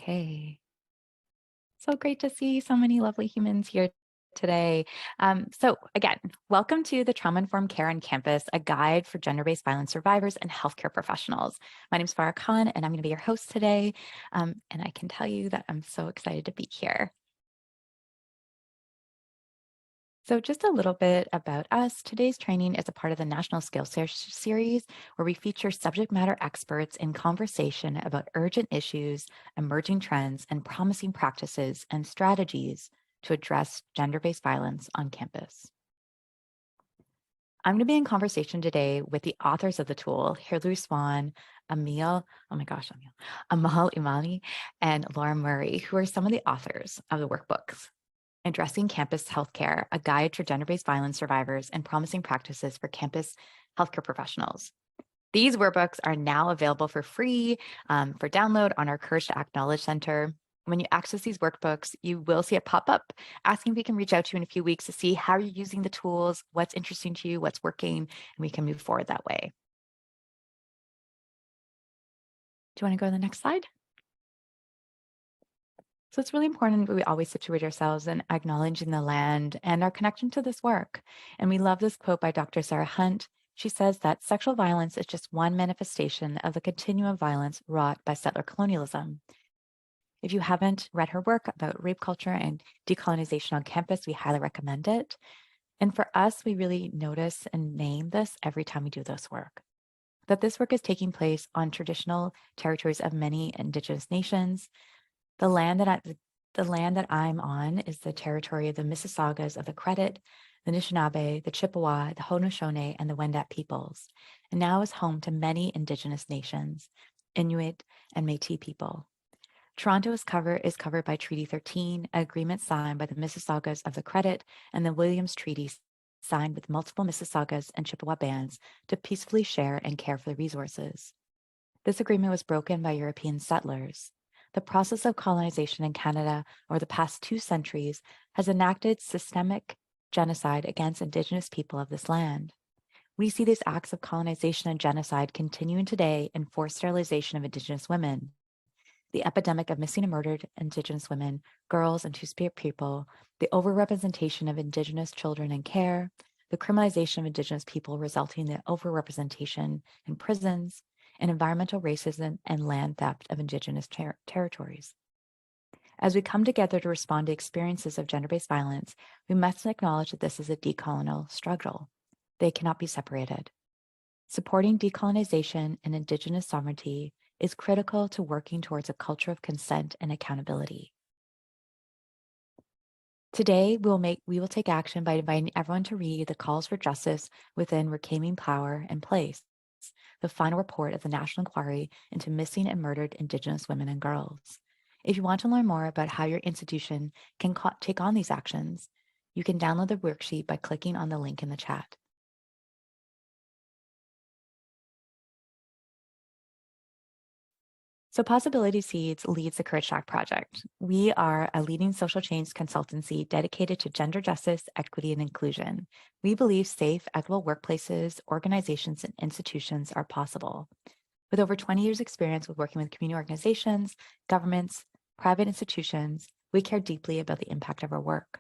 Okay. So great to see so many lovely humans here today. So again, welcome to the Trauma Informed Care on Campus, a guide for gender-based violence survivors and healthcare professionals. My name is Farrah Khan, and I'm going to be your host today. And I can tell you that I'm so excited to be here. So just a little bit about us. Today's training is a part of the National Skills Series, where we feature subject matter experts in conversation about urgent issues, emerging trends, and promising practices and strategies to address gender-based violence on campus. I'm going to be in conversation today with the authors of the tool, Hilary Swan, Amal, oh my gosh, Amal Imani, and Laura Murray, who are some of the authors of the workbooks. Addressing Campus Healthcare, a guide to gender-based violence survivors and promising practices for campus healthcare professionals. These workbooks are now available for free for download on our Courage to Act Knowledge Center. When you access these workbooks, you will see it pop up asking if we can reach out to you in a few weeks to see how you're using the tools, what's interesting to you, what's working, and we can move forward that way. Do you want to go to the next slide? So it's really important that we always situate ourselves in acknowledging the land and our connection to this work. And we love this quote by Dr. Sarah Hunt. She says that sexual violence is just one manifestation of the continuum of violence wrought by settler colonialism. If you haven't read her work about rape culture and decolonization on campus, we highly recommend it. And for us, we really notice and name this every time we do this work. That this work is taking place on traditional territories of many Indigenous nations. The land that I'm on is the territory of the Mississaugas of the Credit, the Anishinaabe, the Chippewa, the Haudenosaunee, and the Wendat peoples, and now is home to many Indigenous nations, Inuit and Métis people. Toronto is covered by Treaty 13, an agreement signed by the Mississaugas of the Credit and the Williams Treaty signed with multiple Mississaugas and Chippewa bands to peacefully share and care for the resources. This agreement was broken by European settlers. The process of colonization in Canada over the past 2 centuries has enacted systemic genocide against Indigenous people of this land. We see these acts of colonization and genocide continuing today in forced sterilization of Indigenous women, the epidemic of missing and murdered Indigenous women, girls, and Two-Spirit people, the overrepresentation of Indigenous children in care, the criminalization of Indigenous people resulting in the overrepresentation in prisons, and environmental racism and land theft of Indigenous territories. As we come together to respond to experiences of gender-based violence, we must acknowledge that this is a decolonial struggle. They cannot be separated. Supporting decolonization and Indigenous sovereignty is critical to working towards a culture of consent and accountability. Today, we will take action by inviting everyone to read the calls for justice within Reclaiming Power and Place, the final report of the National Inquiry into Missing and Murdered Indigenous Women and Girls. If you want to learn more about how your institution can take on these actions, you can download the worksheet by clicking on the link in the chat. So Possibility Seeds leads the Courage to Act project. We are a leading social change consultancy dedicated to gender justice, equity, and inclusion. We believe safe, equitable workplaces, organizations, and institutions are possible. With over 20 years experience with working with community organizations, governments, private institutions, we care deeply about the impact of our work.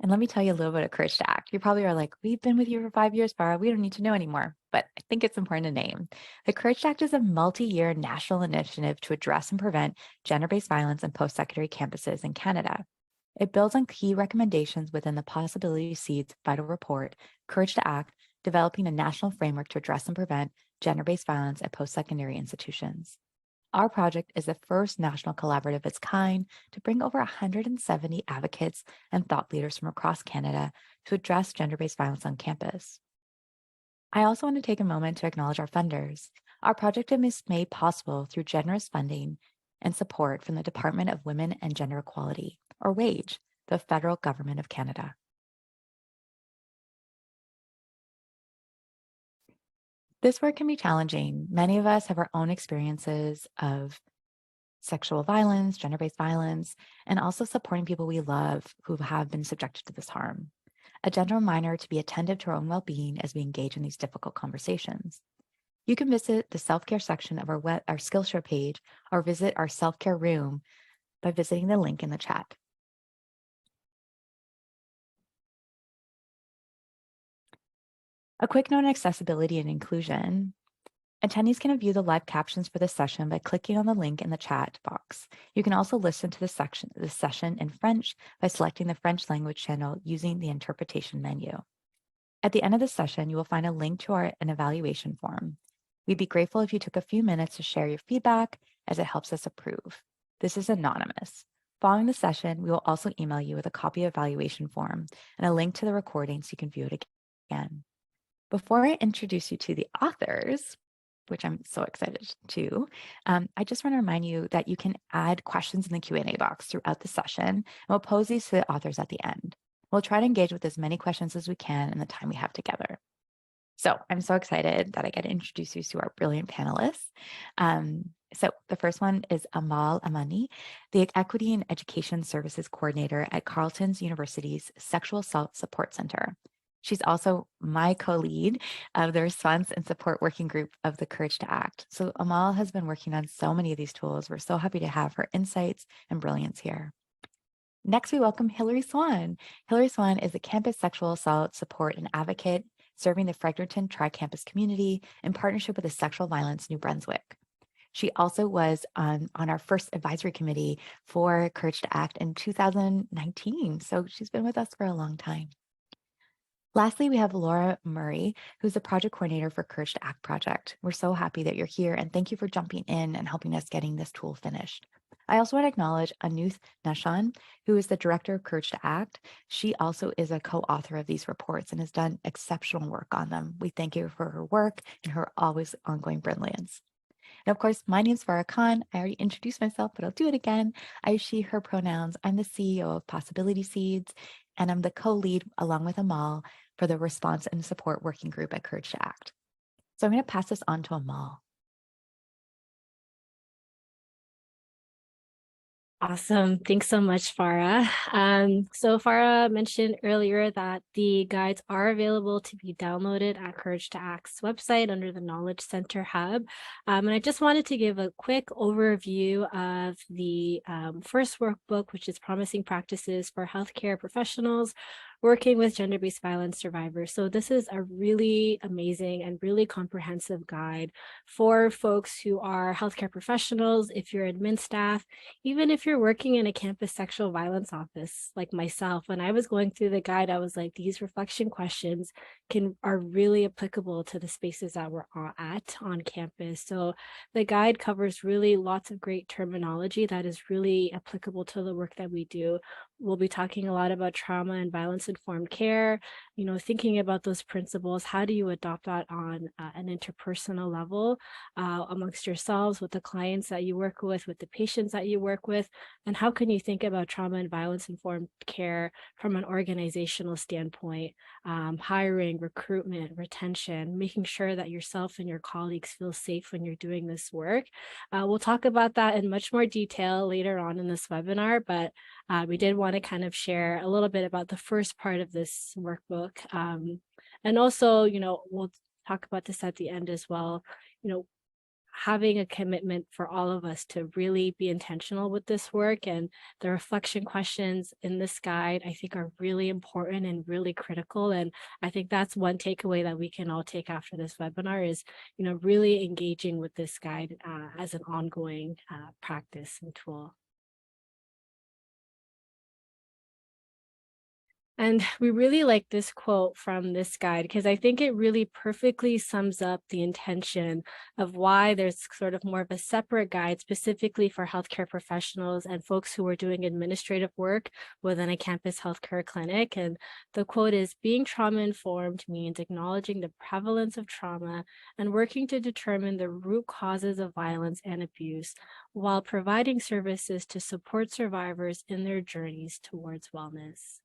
And let me tell you a little bit of Courage to Act. You probably are like, we've been with you for 5 years, Farah. We don't need to know anymore. But I think it's important to name. The Courage to Act is a multi-year national initiative to address and prevent gender-based violence on post-secondary campuses in Canada. It builds on key recommendations within the Possibility Seeds Vital Report, Courage to Act, developing a national framework to address and prevent gender-based violence at post-secondary institutions. Our project is the first national collaborative of its kind to bring over 170 advocates and thought leaders from across Canada to address gender-based violence on campus. I also want to take a moment to acknowledge our funders. Our project is made possible through generous funding and support from the Department of Women and Gender Equality, or WAGE, the federal government of Canada. This work can be challenging. Many of us have our own experiences of sexual violence, gender-based violence, and also supporting people we love who have been subjected to this harm. A gentle reminder to be attentive to our own well-being as we engage in these difficult conversations. You can visit the self-care section of our Skillshare page or visit our self-care room by visiting the link in the chat. A quick note on accessibility and inclusion. Attendees can view the live captions for this session by clicking on the link in the chat box. You can also listen to the session in French by selecting the French language channel using the interpretation menu. At the end of the session, you will find a link to an evaluation form. We'd be grateful if you took a few minutes to share your feedback as it helps us approve. This is anonymous. Following the session, we will also email you with a copy of evaluation form and a link to the recording so you can view it again. Before I introduce you to the authors, which I'm so excited to, I just want to remind you that you can add questions in the Q&A box throughout the session, and we'll pose these to the authors at the end. We'll try to engage with as many questions as we can in the time we have together. So I'm so excited that I get to introduce you to our brilliant panelists. So the first one is Amal Amani, the Equity and Education Services Coordinator at Carleton University's Sexual Assault Support Center. She's also my co-lead of the Response and Support Working Group of the Courage to Act. So Amal has been working on so many of these tools. We're so happy to have her insights and brilliance here. Next, we welcome Hilary Swan. Hilary Swan is a campus sexual assault support and advocate serving the Fredericton Tri-Campus community in partnership with the Sexual Violence New Brunswick. She also was on our first advisory committee for Courage to Act in 2019. So she's been with us for a long time. Lastly, we have Laura Murray, who's the project coordinator for Courage to Act project. We're so happy that you're here and thank you for jumping in and helping us getting this tool finished. I also want to acknowledge Anuth Nashan, who is the director of Courage to Act. She also is a co-author of these reports and has done exceptional work on them. We thank you for her work and her always ongoing brilliance. And of course, my name is Farrah Khan. I already introduced myself, but I'll do it again. I, she, her pronouns. I'm the CEO of Possibility Seeds, and I'm the co-lead along with Amal for the Response and Support Working Group at Courage to Act. So I'm going to pass this on to Amal. Awesome. Thanks so much, Farrah. So Farrah mentioned earlier that the guides are available to be downloaded at Courage to Act's website under the Knowledge Center hub. And I just wanted to give a quick overview of the first workbook, which is Promising Practices for Healthcare Professionals Working with Gender-Based Violence Survivors. So this is a really amazing and really comprehensive guide for folks who are healthcare professionals, if you're admin staff, even if you're working in a campus sexual violence office like myself. When I was going through the guide, I was like, these reflection questions are really applicable to the spaces that we're at on campus. So the guide covers really lots of great terminology that is really applicable to the work that we do. We'll be talking a lot about trauma and violence-informed care, thinking about those principles. How do you adopt that on an interpersonal level amongst yourselves, with the clients that you work with the patients that you work with? And how can you think about trauma and violence-informed care from an organizational standpoint, hiring, recruitment, retention, making sure that yourself and your colleagues feel safe when you're doing this work. We'll talk about that in much more detail later on in this webinar, but we did want to kind of share a little bit about the first part of this workbook. And also, we'll talk about this at the end as well, having a commitment for all of us to really be intentional with this work. And the reflection questions in this guide, I think, are really important and really critical. And I think that's one takeaway that we can all take after this webinar is, really engaging with this guide as an ongoing practice and tool. And we really like this quote from this guide because I think it really perfectly sums up the intention of why there's sort of more of a separate guide specifically for healthcare professionals and folks who are doing administrative work within a campus healthcare clinic. And the quote is, being trauma-informed means acknowledging the prevalence of trauma and working to determine the root causes of violence and abuse while providing services to support survivors in their journeys towards wellness.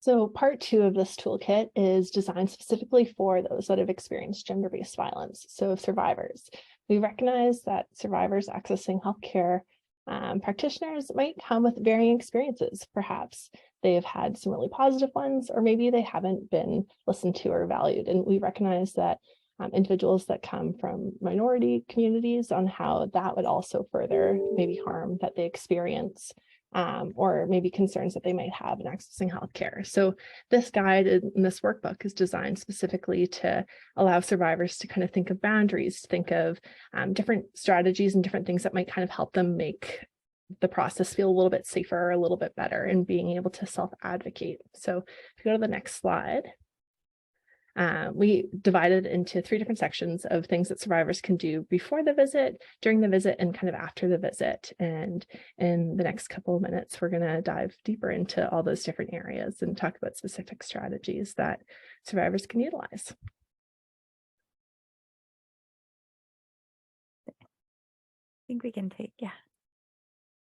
So part 2 of this toolkit is designed specifically for those that have experienced gender-based violence, so survivors. We recognize that survivors accessing healthcare Practitioners might come with varying experiences. Perhaps they have had some really positive ones, or maybe they haven't been listened to or valued. And we recognize that individuals that come from minority communities on how that would also further maybe harm that they experience, or maybe concerns that they might have in accessing healthcare. So this guide in this workbook is designed specifically to allow survivors to kind of think of boundaries, think of different strategies and different things that might kind of help them make the process feel a little bit safer, a little bit better, and being able to self-advocate. So if you go to the next slide, we divided into 3 different sections of things that survivors can do before the visit, during the visit, and kind of after the visit. And in the next couple of minutes, we're going to dive deeper into all those different areas and talk about specific strategies that survivors can utilize. I think we can take, yeah.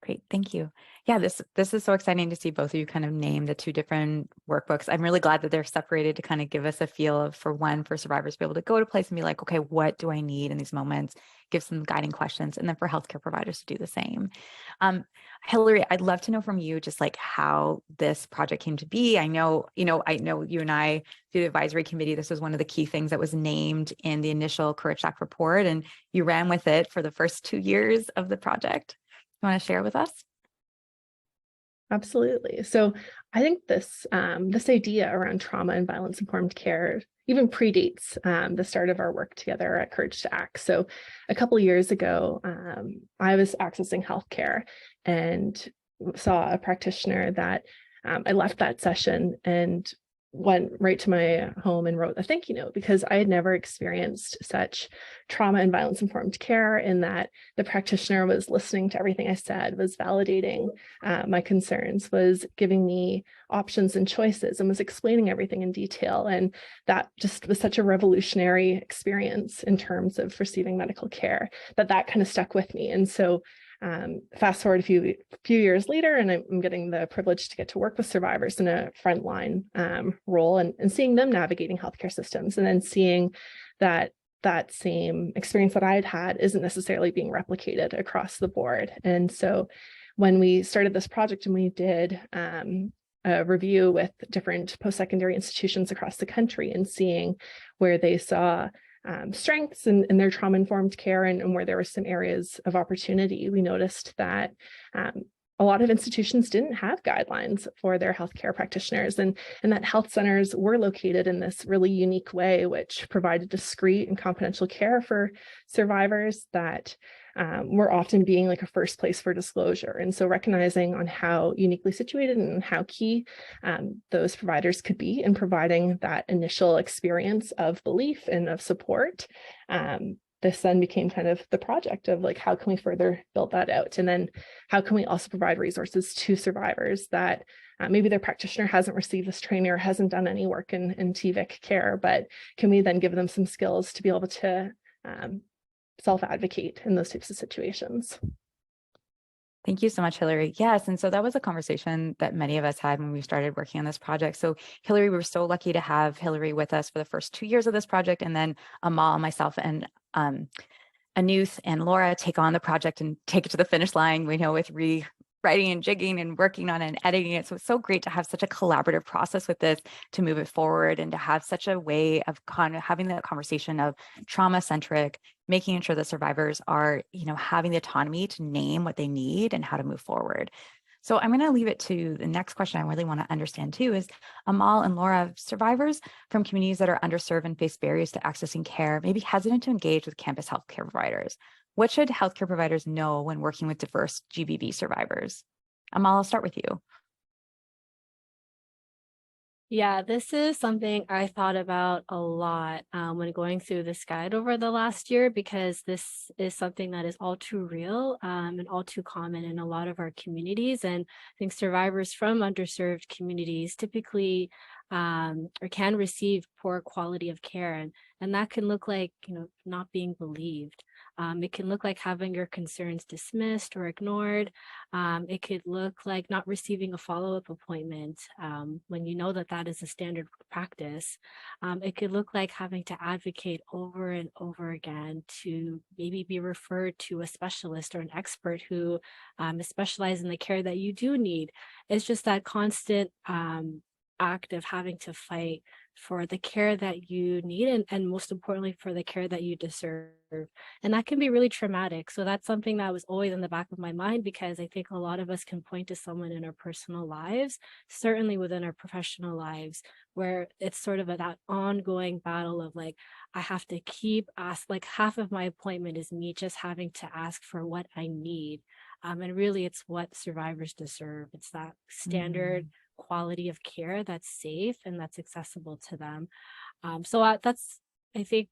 Great, thank you. Yeah, this is so exciting to see both of you kind of name the 2 different workbooks. I'm really glad that they're separated to kind of give us a feel of, for survivors to be able to go to a place and be like, okay, what do I need in these moments? Give some guiding questions, and then for healthcare providers to do the same. Hilary, I'd love to know from you just like how this project came to be. I know you and I, through the advisory committee, this was one of the key things that was named in the initial Courage Act report, and you ran with it for the first 2 years of the project. You want to share with us? Absolutely. So I think this idea around trauma and violence informed care even predates the start of our work together at Courage to Act. So a couple of years ago, I was accessing healthcare and saw a practitioner that I left that session and went right to my home and wrote a thank you note, because I had never experienced such trauma and violence informed care, in that the practitioner was listening to everything I said, was validating my concerns, was giving me options and choices, and was explaining everything in detail. And that just was such a revolutionary experience in terms of receiving medical care that kind of stuck with me. And so fast forward a few years later, and I'm getting the privilege to get to work with survivors in a frontline role, and seeing them navigating healthcare systems, and then seeing that same experience that I had had isn't necessarily being replicated across the board. And so when we started this project and we did a review with different post-secondary institutions across the country, and seeing where they saw strengths in their trauma-informed care, and where there were some areas of opportunity, we noticed that a lot of institutions didn't have guidelines for their healthcare practitioners, and that health centers were located in this really unique way, which provided discreet and confidential care for survivors that were often being like a first place for disclosure. And so recognizing on how uniquely situated and how key those providers could be in providing that initial experience of belief and of support, this then became kind of the project of like, how can we further build that out? And then how can we also provide resources to survivors that maybe their practitioner hasn't received this training or hasn't done any work in TVIC care, but can we then give them some skills to be able to self-advocate in those types of situations? Thank you so much, Hilary. Yes, and so that was a conversation that many of us had when we started working on this project. So Hilary, we were so lucky to have Hilary with us for the first 2 years of this project, and then Amal, myself, and Anuth and Laura take on the project and take it to the finish line, we know, with rewriting and jigging and working on it and editing it. So it's so great to have such a collaborative process with this to move it forward, and to have such a way of kind of having that conversation of trauma-centric, making sure that survivors are, having the autonomy to name what they need and how to move forward. So I'm going to leave it to the next question I really want to understand too is, Amal and Laura, survivors from communities that are underserved and face barriers to accessing care, maybe hesitant to engage with campus healthcare providers. What should healthcare providers know when working with diverse GBV survivors? Amal, I'll start with you. Yeah, this is something I thought about a lot when going through this guide over the last year, because this is something that is all too real and all too common in a lot of our communities. And I think survivors from underserved communities typically or can receive poor quality of care, and that can look like not being believed. It can look like having your concerns dismissed or ignored. It could look like not receiving a follow-up appointment when you know that that is a standard practice. It could look like having to advocate over and over again to maybe be referred to a specialist or an expert who is specialized in the care that you do need. It's just that constant act of having to fight for the care that you need, and most importantly for the care that you deserve, and that can be really traumatic. So that's something that was always in the back of my mind, because I think a lot of us can point to someone in our personal lives, certainly within our professional lives, where it's sort of that ongoing battle of like, I have to keep like half of my appointment is me just having to ask for what I need. And really it's what survivors deserve. It's that standard quality of care that's safe and that's accessible to them. That's, I think,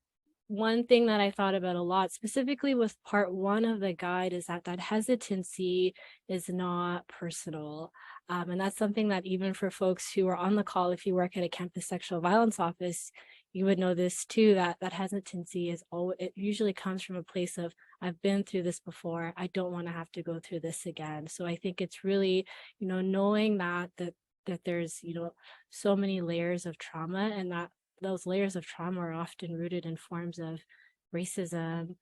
one thing that I thought about a lot, specifically with part one of the guide, is that hesitancy is not personal. And that's something that even for folks who are on the call, if you work at a campus sexual violence office, you would know this too, that hesitancy is it usually comes from a place of, I've been through this before, I don't want to have to go through this again. So I think it's really, knowing that there's, so many layers of trauma, and that those layers of trauma are often rooted in forms of racism,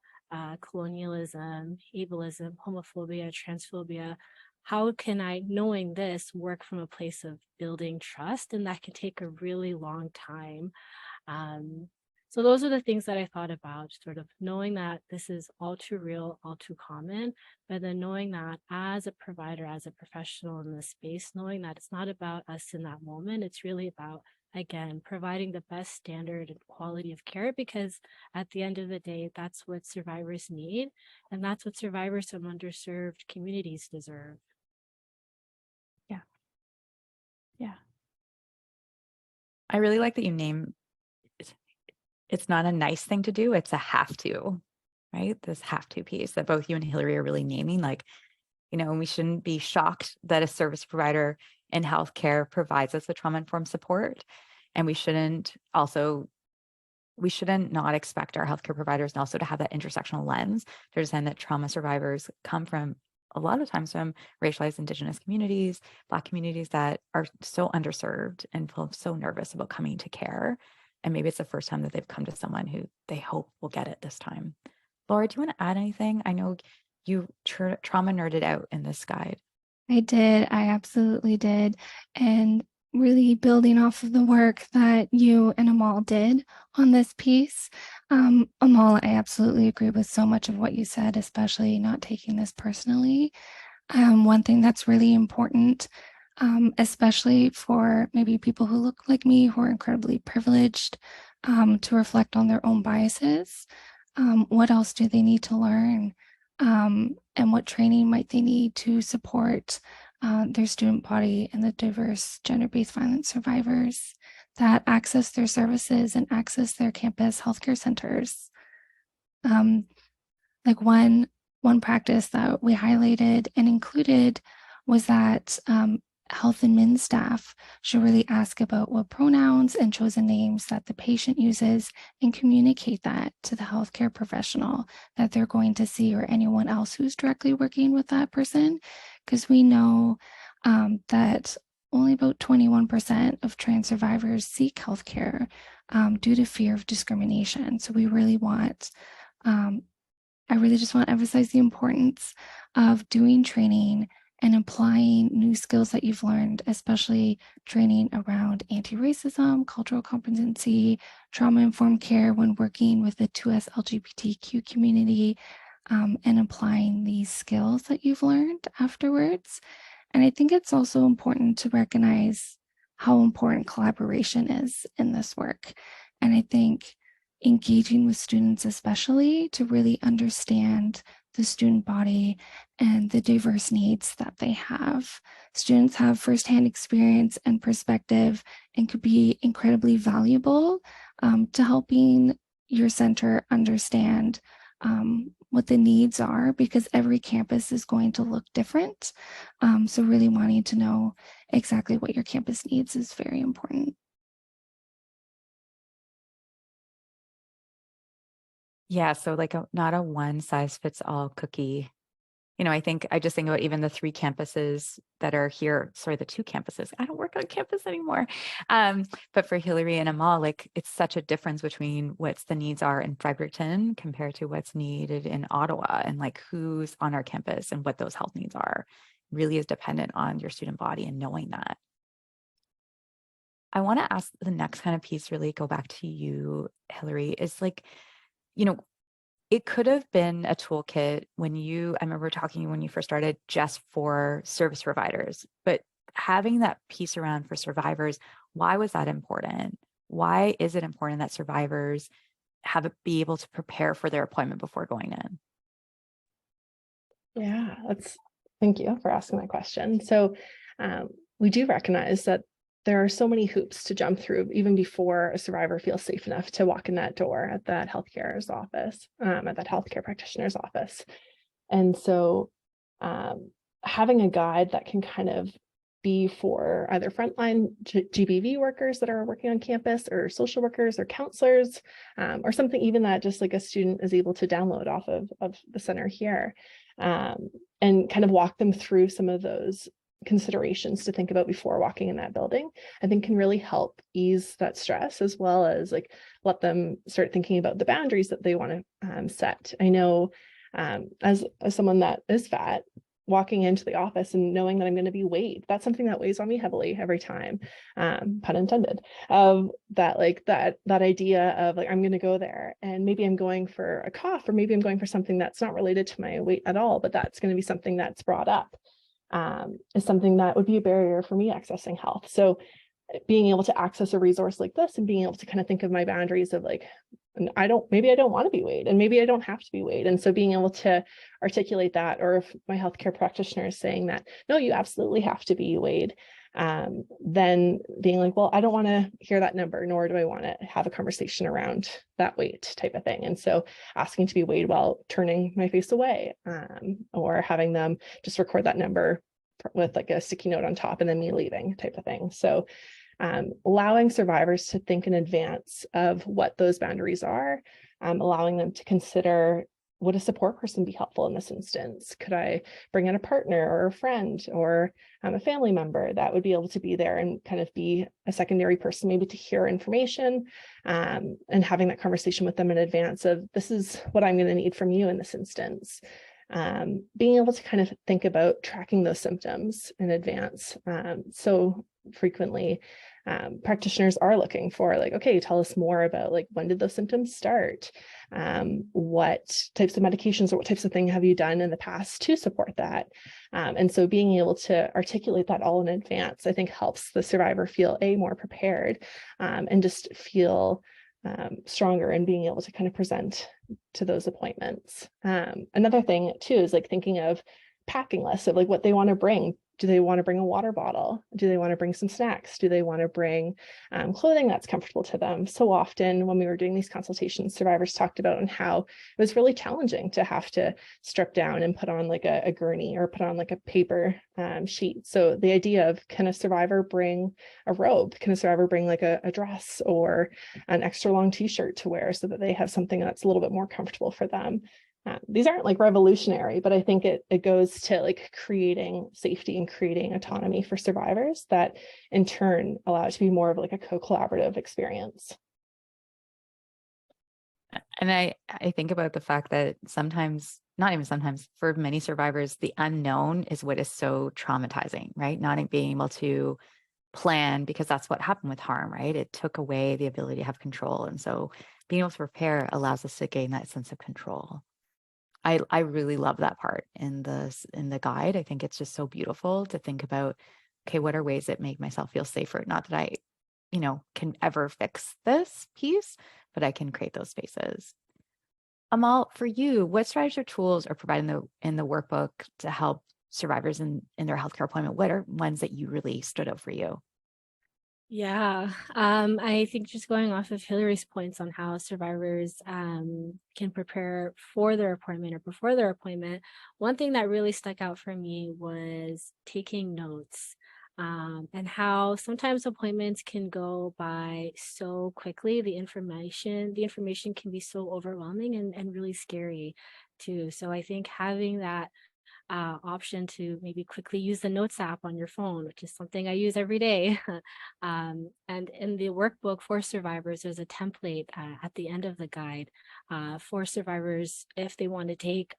colonialism, ableism, homophobia, transphobia. How can I, knowing this, work from a place of building trust? And that can take a really long time. So those are the things that I thought about, sort of knowing that this is all too real, all too common, but then knowing that as a provider, as a professional in this space, knowing that it's not about us in that moment, it's really about, again, providing the best standard and quality of care, because at the end of the day, that's what survivors need, and that's what survivors from underserved communities deserve. Yeah. Yeah. I really like that you name it's not a nice thing to do, it's a have to, right? This have to piece that both you and Hilary are really naming. Like, we shouldn't be shocked that a service provider in healthcare provides us with trauma-informed support. And we shouldn't not expect our healthcare providers also to have that intersectional lens to understand that trauma survivors come from, a lot of times, from racialized Indigenous communities, Black communities that are so underserved and feel so nervous about coming to care. And maybe it's the first time that they've come to someone who they hope will get it this time. Laura, do you want to add anything? I know you trauma nerded out in this guide. I did. I absolutely did. And really building off of the work that you and Amal did on this piece. Amal, I absolutely agree with so much of what you said, especially not taking this personally. One thing that's really important, especially for maybe people who look like me, who are incredibly privileged, to reflect on their own biases. What else do they need to learn? And what training might they need to support their student body and the diverse gender-based violence survivors that access their services and access their campus healthcare centers? Like one practice that we highlighted and included was that health admin staff should really ask about what pronouns and chosen names that the patient uses and communicate that to the healthcare professional that they're going to see, or anyone else who's directly working with that person. Because we know that only about 21% of trans survivors seek healthcare due to fear of discrimination. So we really want I really just want to emphasize the importance of doing training and applying new skills that you've learned, especially training around anti-racism, cultural competency, trauma-informed care when working with the 2S LGBTQ community, and applying these skills that you've learned afterwards. And I think it's also important to recognize how important collaboration is in this work. And I think engaging with students, especially to really understand the student body and the diverse needs that they have. Students have firsthand experience and perspective and could be incredibly valuable to helping your center understand what the needs are, because every campus is going to look different. So really wanting to know exactly what your campus needs is very important. Yeah, so like not a one size fits all cookie. I just think about even the 3 campuses that are here. Sorry, the 2 campuses. I don't work on campus anymore. But for Hilary and Amal, like it's such a difference between what's the needs are in Fredericton compared to what's needed in Ottawa, and like who's on our campus and what those health needs are really is dependent on your student body and knowing that. I want to ask the next kind of piece, really go back to you, Hilary, is like, you know, it could have been a toolkit I remember talking when you first started just for service providers, but having that piece around for survivors, why was that important? Why is it important that survivors be able to prepare for their appointment before going in? Yeah, thank you for asking that question. So we do recognize that there are so many hoops to jump through even before a survivor feels safe enough to walk in that door at that healthcare's office, at that healthcare practitioner's office. And so having a guide that can kind of be for either frontline GBV workers that are working on campus, or social workers or counselors, or something even that just like a student is able to download off of the center here, and kind of walk them through some of those considerations to think about before walking in that building, I think can really help ease that stress, as well as like let them start thinking about the boundaries that they want to set. I know as someone that is fat, walking into the office and knowing that I'm going to be weighed, that's something that weighs on me heavily every time, pun intended, of that idea of like, I'm going to go there and maybe I'm going for a cough, or maybe I'm going for something that's not related to my weight at all, but that's going to be something that's brought up, is something that would be a barrier for me accessing health. So being able to access a resource like this and being able to kind of think of my boundaries of like, maybe I don't want to be weighed, and maybe I don't have to be weighed. And so being able to articulate that, or if my healthcare practitioner is saying that, no, you absolutely have to be weighed, then being like, well, I don't want to hear that number, nor do I want to have a conversation around that weight type of thing. And so asking to be weighed while turning my face away, or having them just record that number with like a sticky note on top and then me leaving type of thing. So allowing survivors to think in advance of what those boundaries are, allowing them to consider, would a support person be helpful in this instance? Could I bring in a partner or a friend or a family member that would be able to be there and kind of be a secondary person, maybe to hear information, and having that conversation with them in advance of, this is what I'm going to need from you in this instance. Being able to kind of think about tracking those symptoms in advance. So frequently, practitioners are looking for like, okay, tell us more about like, when did those symptoms start? What types of medications or what types of things have you done in the past to support that? And so being able to articulate that all in advance, I think helps the survivor feel more prepared, and just feel stronger in being able to kind of present to those appointments. Another thing too is like thinking of packing lists of like what they want to bring. Do they want to bring a water bottle? Do they want to bring some snacks? Do they want to bring clothing that's comfortable to them? So often when we were doing these consultations, survivors talked about and how it was really challenging to have to strip down and put on like a gurney or put on like a paper sheet. So the idea of, can a survivor bring a robe? Can a survivor bring like a dress or an extra long t-shirt to wear so that they have something that's a little bit more comfortable for them? These aren't like revolutionary, but I think it goes to like creating safety and creating autonomy for survivors that in turn allow it to be more of like a co-collaborative experience. And I think about the fact that sometimes, not even sometimes, for many survivors, the unknown is what is so traumatizing, right? Not being able to plan, because that's what happened with harm, right? It took away the ability to have control. And so being able to prepare allows us to gain that sense of control. I really love that part in the guide. I think it's just so beautiful to think about, okay, what are ways that make myself feel safer? Not that I, can ever fix this piece, but I can create those spaces. Amal, for you, what strategies or tools are provided in the workbook to help survivors in their healthcare appointment? What are ones that you really stood out for you? Yeah, I think just going off of Hilary's points on how survivors can prepare for their appointment or before their appointment, one thing that really stuck out for me was taking notes. and how sometimes appointments can go by so quickly. The information can be so overwhelming and really scary too. So I think having that option to maybe quickly use the Notes app on your phone, which is something I use every day. And in the workbook for survivors, there's a template at the end of the guide for survivors if they want to take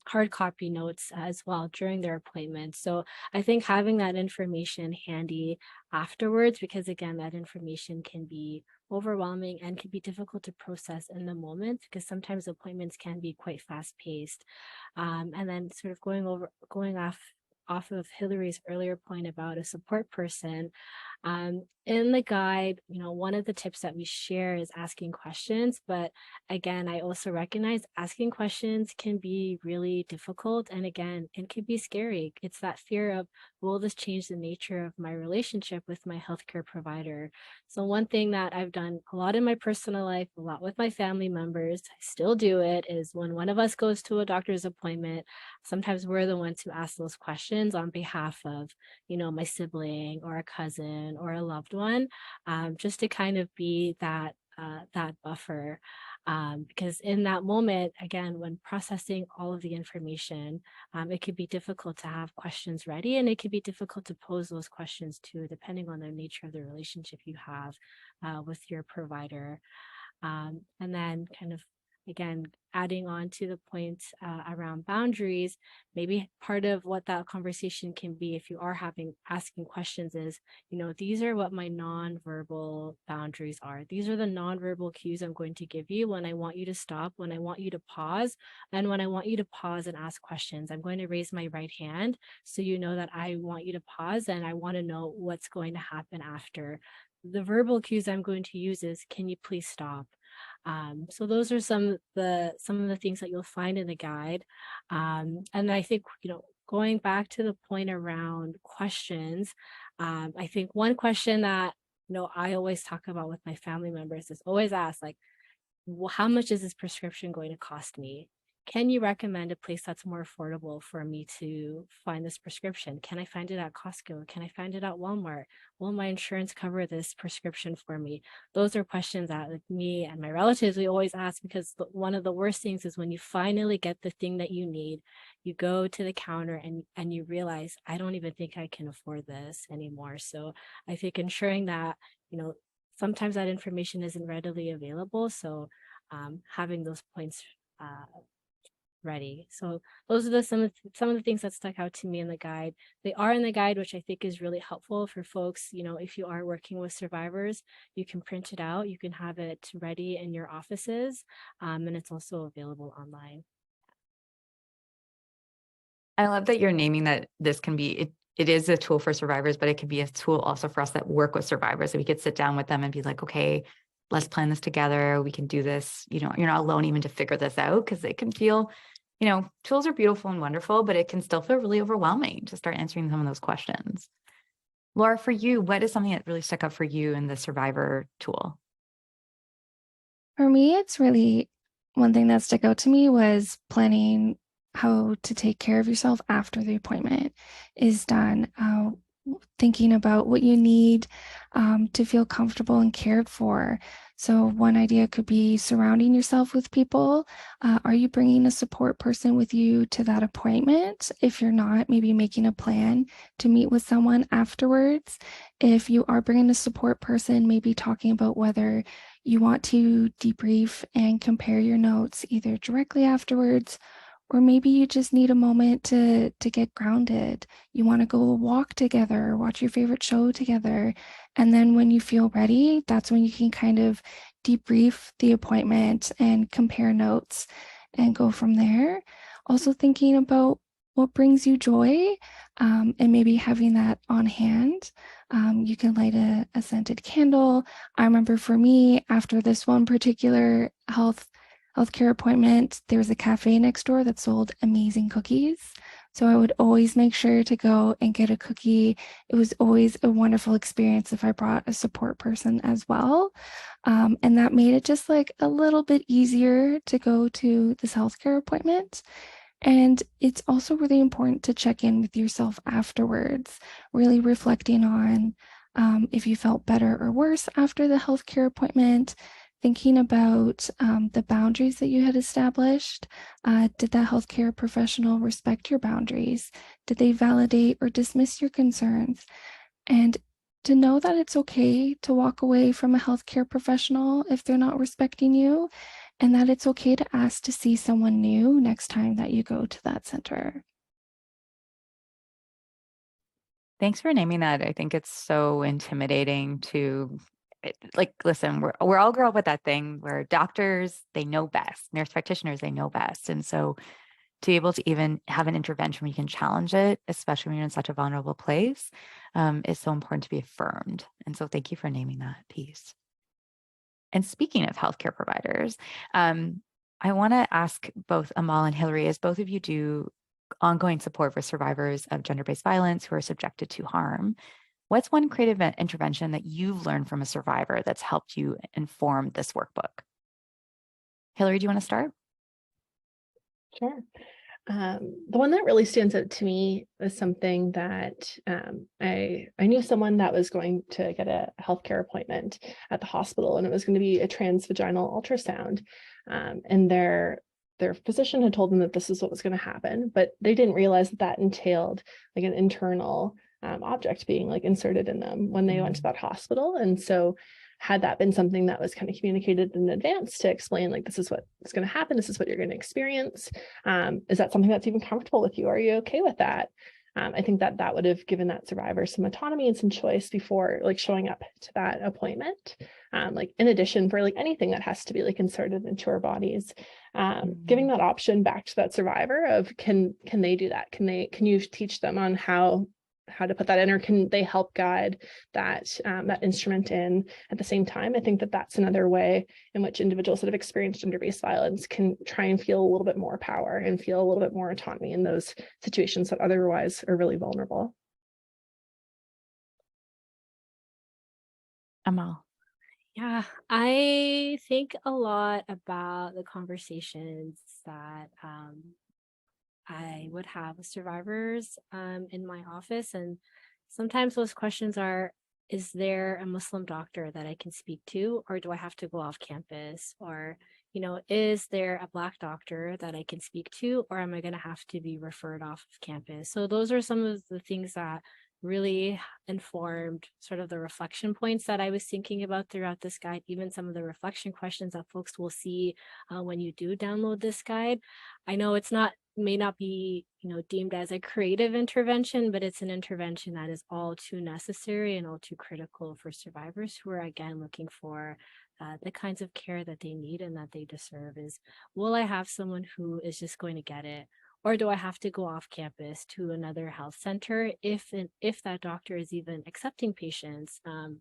hard copy notes as well during their appointment. So I think having that information handy afterwards, because again, that information can be overwhelming and can be difficult to process in the moment, because sometimes appointments can be quite fast paced. And then sort of going off of Hilary's earlier point about a support person, in the guide, one of the tips that we share is asking questions. But again, I also recognize asking questions can be really difficult. And again, it can be scary. It's that fear of, will this change the nature of my relationship with my healthcare provider? So one thing that I've done a lot in my personal life, a lot with my family members, I still do it, is when one of us goes to a doctor's appointment, sometimes we're the ones who ask those questions on behalf of, my sibling or a cousin or a loved one, just to kind of be that buffer. Because in that moment, again, when processing all of the information, it could be difficult to have questions ready, and it could be difficult to pose those questions too, depending on the nature of the relationship you have with your provider. And then kind of, again, adding on to the point around boundaries, maybe part of what that conversation can be, if you are asking questions, is, these are what my nonverbal boundaries are. These are the nonverbal cues I'm going to give you when I want you to stop, when I want you to pause, and when I want you to pause and ask questions. I'm going to raise my right hand so you know that I want you to pause and I want to know what's going to happen after. The verbal cues I'm going to use is, can you please stop? So those are some of the things that you'll find in the guide. And I think, going back to the point around questions, I think one question that, I always talk about with my family members is always ask, like, well, how much is this prescription going to cost me? Can you recommend a place that's more affordable for me to find this prescription? Can I find it at Costco? Can I find it at Walmart? Will my insurance cover this prescription for me? Those are questions that, like, me and my relatives, we always ask, because one of the worst things is when you finally get the thing that you need, you go to the counter and you realize, I don't even think I can afford this anymore. So I think ensuring that, sometimes that information isn't readily available. So having those points ready. So those are some of the things that stuck out to me in the guide. They are in the guide, which I think is really helpful for folks. If you are working with survivors, you can print it out, you can have it ready in your offices, and it's also available online. I love that you're naming that this can be, it is a tool for survivors, but it can be a tool also for us that work with survivors. So we could sit down with them and be like, okay, let's plan this together. We can do this. You're not alone even to figure this out, because it can feel, tools are beautiful and wonderful, but it can still feel really overwhelming to start answering some of those questions. Laura, for you, what is something that really stuck out for you in the survivor tool? For me, it's really, one thing that stuck out to me was planning how to take care of yourself after the appointment is done. Thinking about what you need to feel comfortable and cared for. So one idea could be surrounding yourself with people. Are you bringing a support person with you to that appointment? If you're not, maybe making a plan to meet with someone afterwards. If you are bringing a support person, maybe talking about whether you want to debrief and compare your notes either directly afterwards, or maybe you just need a moment to get grounded. You want to go walk together, watch your favorite show together. And then when you feel ready, that's when you can kind of debrief the appointment and compare notes and go from there. Also thinking about what brings you joy, and maybe having that on hand. You can light a scented candle. I remember for me, after this one particular healthcare appointment, there was a cafe next door that sold amazing cookies. So I would always make sure to go and get a cookie. It was always a wonderful experience if I brought a support person as well. And that made it just like a little bit easier to go to this healthcare appointment. And it's also really important to check in with yourself afterwards, really reflecting on if you felt better or worse after the healthcare appointment, thinking about the boundaries that you had established. Did that healthcare professional respect your boundaries? Did they validate or dismiss your concerns? And to know that it's okay to walk away from a healthcare professional if they're not respecting you, and that it's okay to ask to see someone new next time that you go to that center. Thanks for naming that. I think it's so intimidating to like, listen, we're all grow up with that thing where doctors, they know best, nurse practitioners, they know best. And so to be able to even have an intervention where you can challenge it, especially when you're in such a vulnerable place, is so important to be affirmed. And so thank you for naming that piece. And speaking of healthcare providers, I want to ask both Amal and Hilary, as both of you do ongoing support for survivors of gender-based violence who are subjected to harm, what's one creative intervention that you've learned from a survivor that's helped you inform this workbook? Hilary, do you want to start? Sure. The one that really stands out to me is something that I knew someone that was going to get a healthcare appointment at the hospital, and it was going to be a transvaginal ultrasound. And their physician had told them that this is what was going to happen, but they didn't realize that that entailed like an internal object being like inserted in them when they went to that hospital. And so had that been something that was kind of communicated in advance to explain, like, this is what is going to happen, this is what you're going to experience. Is that something that's even comfortable with you? Are you okay with that? I think that that would have given that survivor some autonomy and some choice before like showing up to that appointment. Like in addition for like anything that has to be like inserted into our bodies, giving that option back to that survivor of can they do that? Can you teach them on how to put that in, or can they help guide that that instrument in at the same time? I think that that's another way in which individuals that have experienced gender-based violence can try and feel a little bit more power and feel a little bit more autonomy in those situations that otherwise are really vulnerable. Amal. Yeah, I think a lot about the conversations that I would have with survivors in my office. And sometimes those questions are, is there a Muslim doctor that I can speak to, or do I have to go off campus? Or, is there a Black doctor that I can speak to, or am I going to have to be referred off of campus? So those are some of the things that really informed sort of the reflection points that I was thinking about throughout this guide, even some of the reflection questions that folks will see when you do download this guide. I know may not be deemed as a creative intervention, but it's an intervention that is all too necessary and all too critical for survivors who are again looking for the kinds of care that they need and that they deserve. Is, will I have someone who is just going to get it, or do I have to go off campus to another health center if that doctor is even accepting patients? And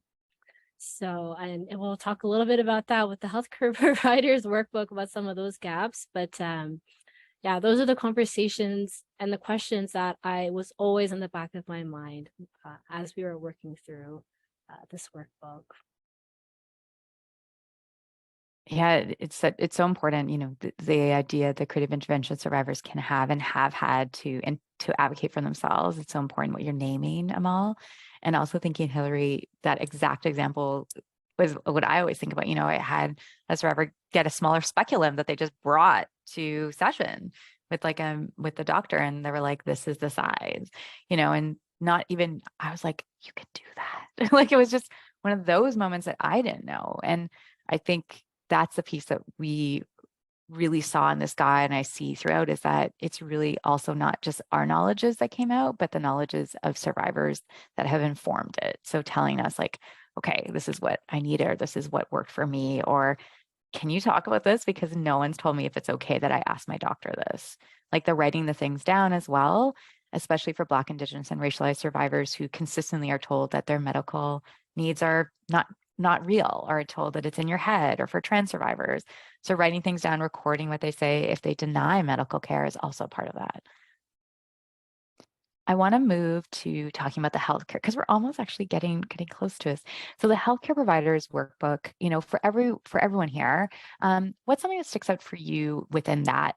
we'll talk a little bit about that with the healthcare providers workbook about some of those gaps, but yeah, those are the conversations and the questions that I was always in the back of my mind as we were working through this workbook. Yeah, it's so important, the idea that creative intervention survivors can have and have had to advocate for themselves. It's so important what you're naming, Amal. And also thinking, Hilary, that exact example was what I always think about. I had a survivor get a smaller speculum that they just brought to session with with the doctor, and they were like, this is the size, and not even, I was like, you could do that. Like, it was just one of those moments that I didn't know. And I think that's the piece that we really saw in this guide, and I see throughout, is that it's really also not just our knowledges that came out, but the knowledges of survivors that have informed it. So telling us like, okay, this is what I needed, or this is what worked for me, or can you talk about this? Because no one's told me if it's okay that I ask my doctor this. Like, they're writing the things down as well, especially for Black, Indigenous, and racialized survivors who consistently are told that their medical needs are not real, or told that it's in your head, or for trans survivors. So writing things down, recording what they say if they deny medical care is also part of that. I want to move to talking about the healthcare, because we're almost actually getting close to us. So the healthcare providers workbook, for everyone here, what's something that sticks out for you within that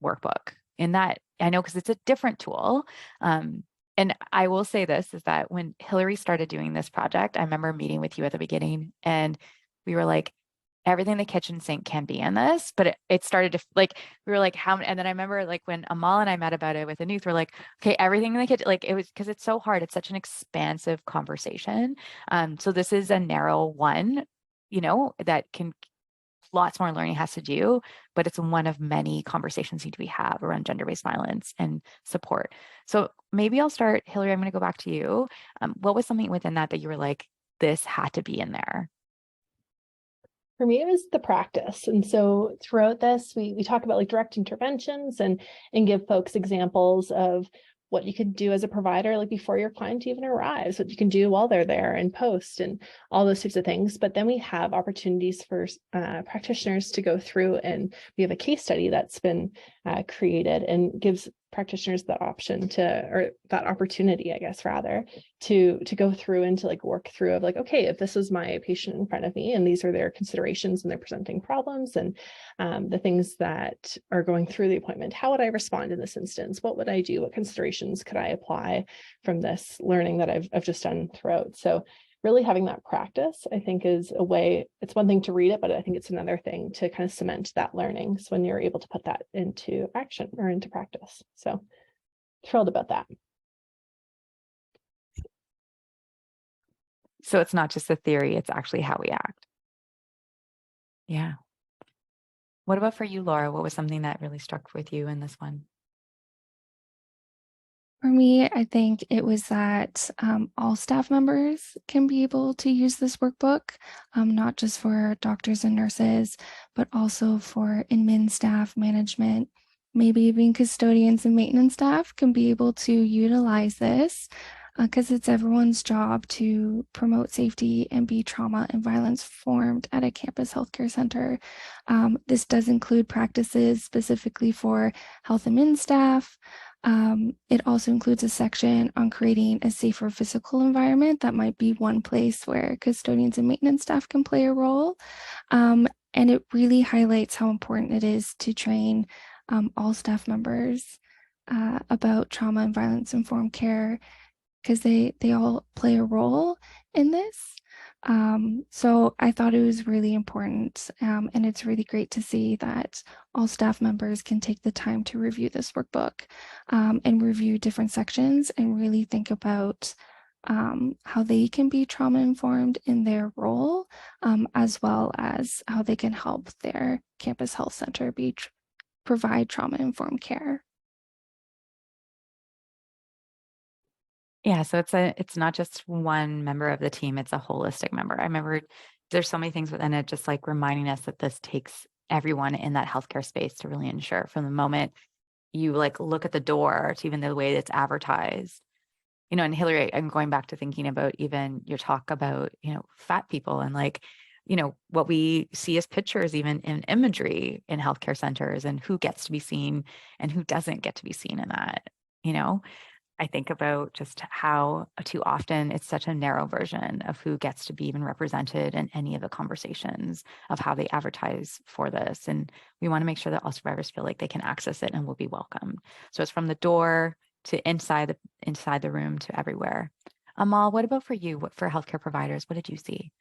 workbook? in that, I know because it's a different tool. And I will say this is that when Hilary started doing this project, I remember meeting with you at the beginning and we were like, everything in the kitchen sink can be in this, but it started to like, we were like, how, and then I remember like when Amal and I met about it with Anuth, we're like, okay, everything in the kitchen, like it was, because it's so hard. It's such an expansive conversation. So this is a narrow one, that can, lots more learning has to do, but it's one of many conversations need to be have around gender-based violence and support. So maybe I'll start, Hilary, I'm going to go back to you. What was something within that you were like, this had to be in there? For me, it was the practice. And so throughout this, we talk about like direct interventions and give folks examples of what you could do as a provider, like before your client even arrives, what you can do while they're there and post and all those types of things. But then we have opportunities for practitioners to go through, and we have a case study that's been created and gives practitioners that option or that opportunity, I guess, rather, to go through and to like work through of like, okay, if this was my patient in front of me and these are their considerations and they're presenting problems and the things that are going through the appointment, how would I respond in this instance? What would I do? What considerations could I apply from this learning that I've just done throughout? So really having that practice, I think, is a way. It's one thing to read it, but I think it's another thing to kind of cement that learning. So when you're able to put that into action or into practice. So thrilled about that. So it's not just a theory, it's actually how we act. Yeah. What about for you, Laura? What was something that really struck with you in this one? For me, I think it was that all staff members can be able to use this workbook, not just for doctors and nurses, but also for admin staff, management, maybe even custodians and maintenance staff can be able to utilize this because it's everyone's job to promote safety and be trauma and violence informed at a campus healthcare center. This does include practices specifically for health admin staff. It also includes a section on creating a safer physical environment. That might be one place where custodians and maintenance staff can play a role. And it really highlights how important it is to train all staff members about trauma and violence informed care, because they all play a role in this. So I thought it was really important, and it's really great to see that all staff members can take the time to review this workbook and review different sections and really think about how they can be trauma informed in their role, as well as how they can help their campus health center provide trauma informed care. Yeah, so it's not just one member of the team, it's a holistic member. I remember there's so many things within it, just like reminding us that this takes everyone in that healthcare space to really ensure from the moment you like look at the door to even the way it's advertised. And Hilary, I'm going back to thinking about even your talk about, fat people and like, what we see as pictures, even in imagery in healthcare centers and who gets to be seen and who doesn't get to be seen in that, you know? I think about just how too often it's such a narrow version of who gets to be even represented in any of the conversations of how they advertise for this. And we want to make sure that all survivors feel like they can access it and will be welcomed. So it's from the door to inside the room to everywhere. Amal, what about for you? What for healthcare providers? What did you see?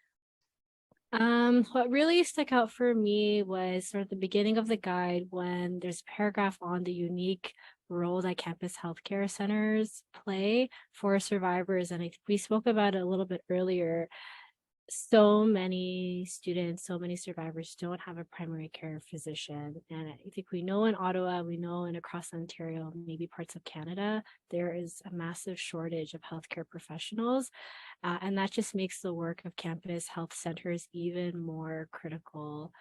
What really stuck out for me was sort of the beginning of the guide when there's a paragraph on the unique role that campus healthcare centers play for survivors. And we spoke about it a little bit earlier. So many students, so many survivors don't have a primary care physician. And I think we know in Ottawa, we know in across Ontario, maybe parts of Canada, there is a massive shortage of healthcare professionals. And that just makes the work of campus health centers even more critical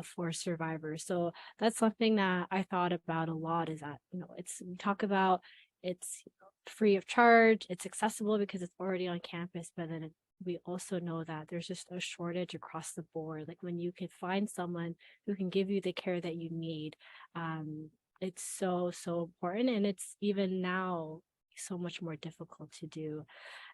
for survivors. So that's something that I thought about a lot, is that, we talk about it's free of charge, it's accessible because it's already on campus, but then we also know that there's just a shortage across the board. Like when you can find someone who can give you the care that you need, it's so important. And it's even now so much more difficult to do.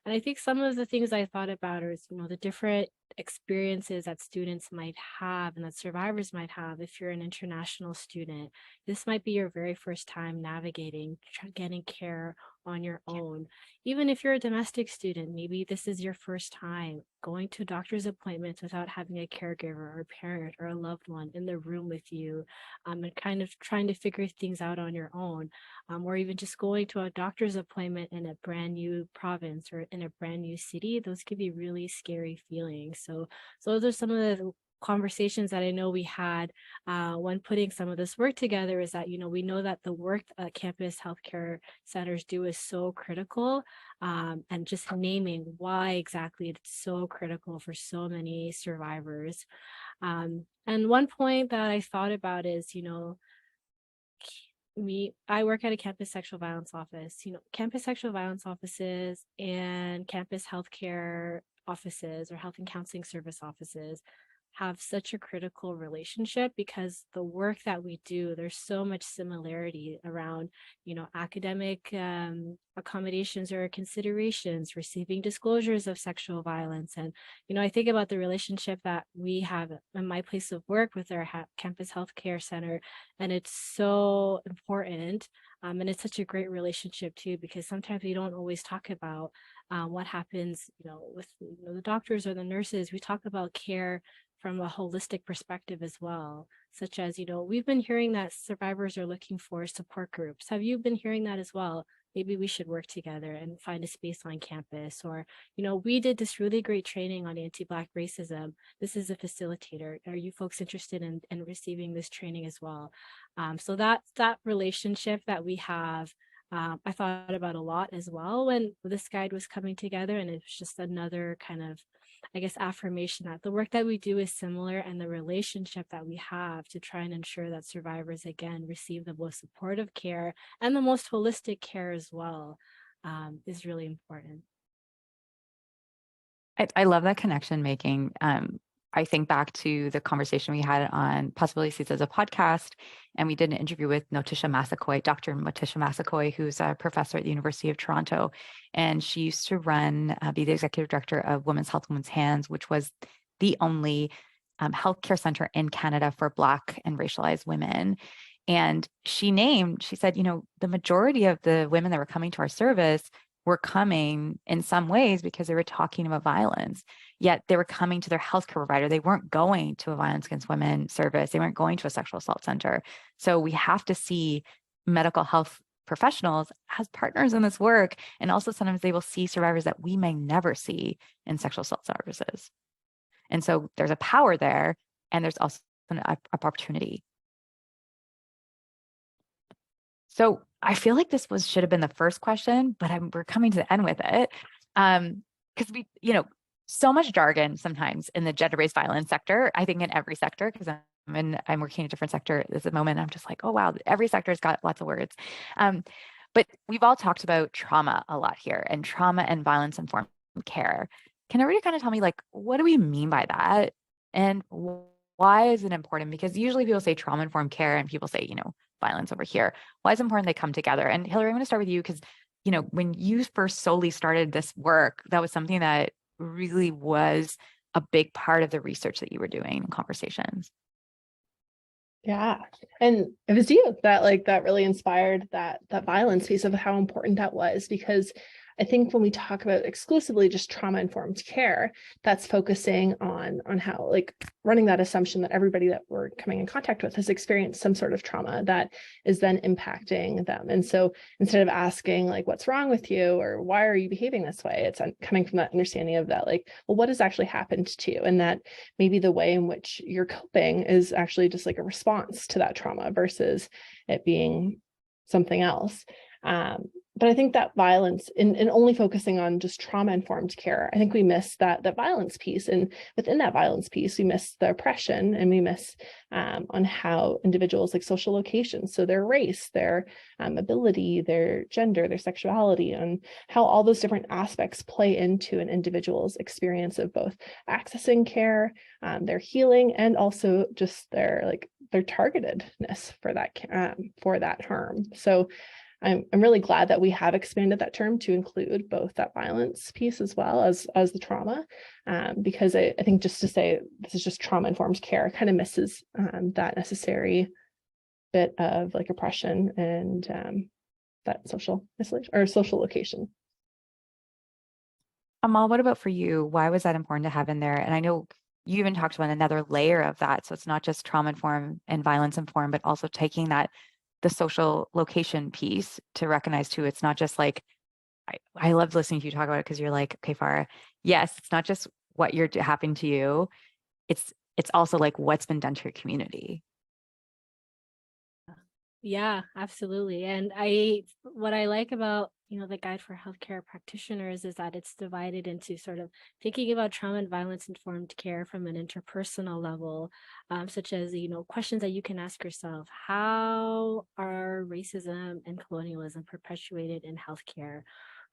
And I think some of the things I thought about is, the different experiences that students might have and that survivors might have. If you're an international student, this might be your very first time navigating, getting care on your own. Even if you're a domestic student, maybe this is your first time going to doctor's appointments without having a caregiver or a parent or a loved one in the room with you, and kind of trying to figure things out on your own, or even just going to a doctor's appointment in a brand new province or in a brand new city. Those could be really scary feelings. So those are some of the conversations that I know we had when putting some of this work together, is that, we know that the work campus healthcare centers do is so critical, and just naming why exactly it's so critical for so many survivors. And one point that I thought about is, I work at a campus sexual violence office. Campus sexual violence offices and campus healthcare offices or health and counseling service offices have such a critical relationship, because the work that we do, there's so much similarity around, academic accommodations or considerations, receiving disclosures of sexual violence. And, I think about the relationship that we have in my place of work with our campus healthcare center, and it's so important. And it's such a great relationship too, because sometimes we don't always talk about what happens, with the doctors or the nurses. We talk about care from a holistic perspective as well, such as, we've been hearing that survivors are looking for support groups. Have you been hearing that as well? Maybe we should work together and find a space on campus. Or, we did this really great training on anti-Black racism. This is a facilitator. Are you folks interested in receiving this training as well? So that relationship that we have, I thought about a lot as well when this guide was coming together, and it's just another kind of, I guess, affirmation that the work that we do is similar, and the relationship that we have to try and ensure that survivors, again, receive the most supportive care and the most holistic care as well, is really important. I love that connection making. I think back to the conversation we had on Possibilities as a podcast, and we did an interview with Dr. Notisha Massaquoi, who's a professor at the University of Toronto. And she used to be the executive director of Women's Health, Women's Hands, which was the only healthcare center in Canada for Black and racialized women. And she said, the majority of the women that were coming to our service were coming in some ways because they were talking about violence, yet they were coming to their healthcare provider. They weren't going to a violence against women service. They weren't going to a sexual assault center. So we have to see medical health professionals as partners in this work. And also sometimes they will see survivors that we may never see in sexual assault services. And so there's a power there, and there's also an opportunity. So I feel like this should have been the first question, but we're coming to the end with it. Because so much jargon sometimes in the gender-based violence sector, I think in every sector, because I'm working in a different sector at the moment. I'm just like, oh, wow, every sector's got lots of words. But we've all talked about trauma a lot here, and trauma and violence-informed care. Can everybody kind of tell me, what do we mean by that? And why is it important? Because usually people say trauma-informed care and people say, violence over here. Why is it important they come together? And Hilary, I'm going to start with you because, when you first solely started this work, that was something that really was a big part of the research that you were doing in conversations. Yeah. And it was you that really inspired that violence piece of how important that was, because I think when we talk about exclusively just trauma-informed care, that's focusing on how, running that assumption that everybody that we're coming in contact with has experienced some sort of trauma that is then impacting them. And so instead of asking what's wrong with you or why are you behaving this way, it's coming from that understanding of that, well, what has actually happened to you? And that maybe the way in which you're coping is actually just a response to that trauma versus it being something else. But I think that violence, in only focusing on just trauma-informed care, I think we miss that violence piece. And within that violence piece, we miss the oppression, and we miss on how individuals, social locations, so their race, their ability, their gender, their sexuality, and how all those different aspects play into an individual's experience of both accessing care, their healing, and also just their targetedness for that harm. So I'm really glad that we have expanded that term to include both that violence piece as well as the trauma, because I think just to say this is just trauma-informed care kind of misses that necessary bit of like oppression and that social isolation or social location. Amal, what about for you? Why was that important to have in there? And I know you even talked about another layer of that. So it's not just trauma informed and violence informed, but also taking the social location piece to recognize too. It's not just like, I love listening to you talk about it because you're like, okay, Farrah, yes, it's not just what you're happening to you. It's also like what's been done to your community. Yeah, absolutely. And what I like about, the Guide for Healthcare Practitioners is that it's divided into sort of thinking about trauma and violence informed care from an interpersonal level, such as, questions that you can ask yourself. How are racism and colonialism perpetuated in healthcare?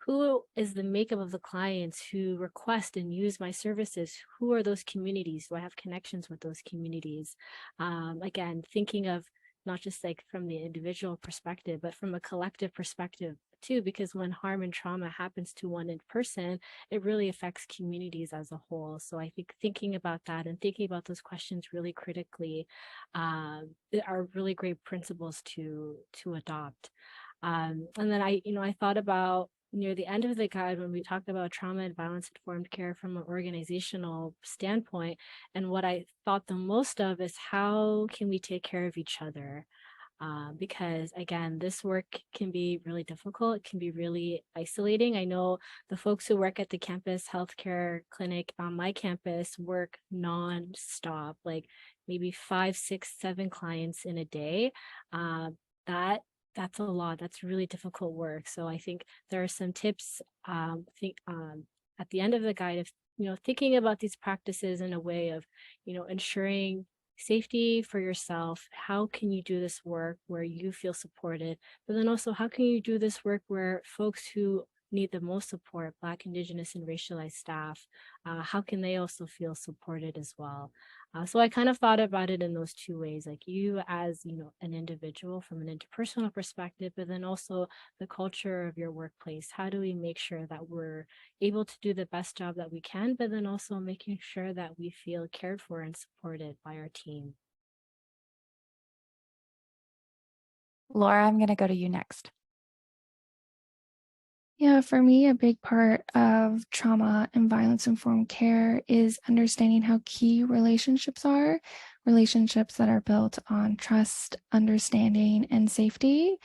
Who is the makeup of the clients who request and use my services? Who are those communities? Do I have connections with those communities? Again, thinking of not just like from the individual perspective, but from a collective perspective too, because when harm and trauma happens to one person, it really affects communities as a whole. So I think thinking about that and thinking about those questions really critically are really great principles to adopt. And then I thought about near the end of the guide when we talked about trauma and violence informed care from an organizational standpoint. And what I thought the most of is how can we take care of each other? Because again, this work can be really difficult. It can be really isolating. I know the folks who work at the campus healthcare clinic on my campus work nonstop, like maybe 5, 6, 7 clients in a day. That's a lot. That's really difficult work. So I think there are some tips at the end of the guide of thinking about these practices in a way of ensuring safety for yourself. How can you do this work where you feel supported? But then also, how can you do this work where folks who need the most support, Black, Indigenous, and racialized staff, how can they also feel supported as well? So I kind of thought about it in those two ways, like you as, an individual from an interpersonal perspective, but then also the culture of your workplace. How do we make sure that we're able to do the best job that we can, but then also making sure that we feel cared for and supported by our team? Laura, I'm going to go to you next. Yeah, for me, a big part of trauma and violence informed care is understanding how key relationships are, relationships that are built on trust, understanding, and safety.